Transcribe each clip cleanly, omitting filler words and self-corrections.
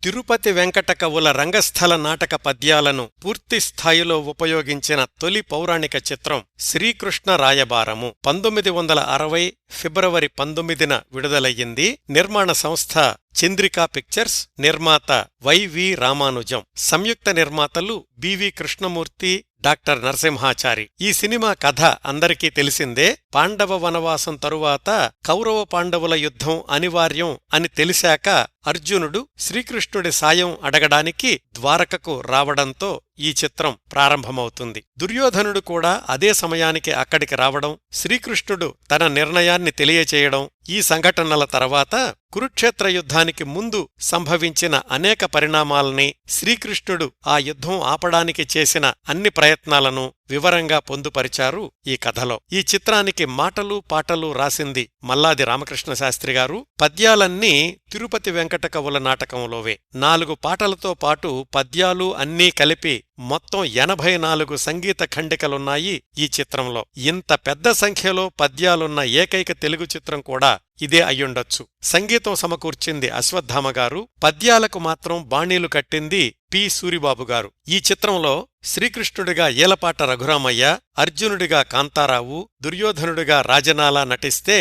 తిరుపతి వెంకట కవుల రంగస్థల నాటక పద్యాలను పూర్తిస్థాయిలో ఉపయోగించిన తొలి పౌరాణిక చిత్రం శ్రీకృష్ణ రాయబారము 1960 ఫిబ్రవరి 19న విడుదలయ్యింది. నిర్మాణ సంస్థ చంద్రికా పిక్చర్స్, నిర్మాత వైవి రామానుజం, సంయుక్త నిర్మాతలు బివి కృష్ణమూర్తి, డాక్టర్ నరసింహాచారి. ఈ సినిమా కథ అందరికీ తెలిసిందే. పాండవ వనవాసం తరువాత కౌరవ పాండవుల యుద్ధం అనివార్యం అని తెలిసాక అర్జునుడు శ్రీకృష్ణుడి సాయం అడగడానికి ద్వారకకు రావడంతో ఈ చిత్రం ప్రారంభమవుతుంది. దుర్యోధనుడు కూడా అదే సమయానికి అక్కడికి రావడం, శ్రీకృష్ణుడు తన నిర్ణయాన్ని తెలియచేయడం, ఈ సంఘటనల తర్వాత కురుక్షేత్ర యుద్ధానికి ముందు సంభవించిన అనేక పరిణామాల్ని, శ్రీకృష్ణుడు ఆ యుద్ధం ఆపడానికి చేసిన అన్ని ప్రయత్నాలను వివరంగా పొందుపరిచారు ఈ కథలో. ఈ చిత్రానికి మాటలు పాటలు రాసింది మల్లాది రామకృష్ణ శాస్త్రి గారు. పద్యాలన్నీ తిరుపతి వెంకట కవుల నాటకంలోవే. 4 పాటలతో పాటు పద్యాలు అన్నీ కలిపి మొత్తం 84 సంగీత ఖండికలున్నాయి ఈ చిత్రంలో. ఇంత పెద్ద సంఖ్యలో పద్యాలున్న ఏకైక తెలుగు చిత్రం కూడా ఇదే అయ్యుండొచ్చు. సంగీతం సమకూర్చింది అశ్వత్థామగారు, పద్యాలకు మాత్రం బాణీలు కట్టింది పి సూరిబాబుగారు. ఈ చిత్రంలో శ్రీకృష్ణుడిగా ఏలపాట రఘురామయ్య, అర్జునుడిగా కాంతారావు, దుర్యోధనుడిగా రాజనాల నటిస్తే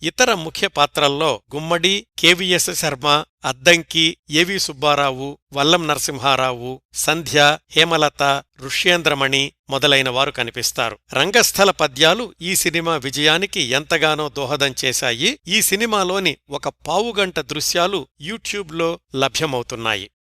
ఇతర ముఖ్య పాత్రల్లో గుమ్మడి, కెవిఎస్ శర్మ, అద్దంకి, ఏవి సుబ్బారావు, వల్లం నరసింహారావు, సంధ్య, హేమలత, ఋష్యేంద్రమణి మొదలైన వారు కనిపిస్తారు. రంగస్థల పద్యాలు ఈ సినిమా విజయానికి ఎంతగానో దోహదం చేశాయి. ఈ సినిమాలోని ఒక పావుగంట దృశ్యాలు యూట్యూబ్లో లభ్యమవుతున్నాయి.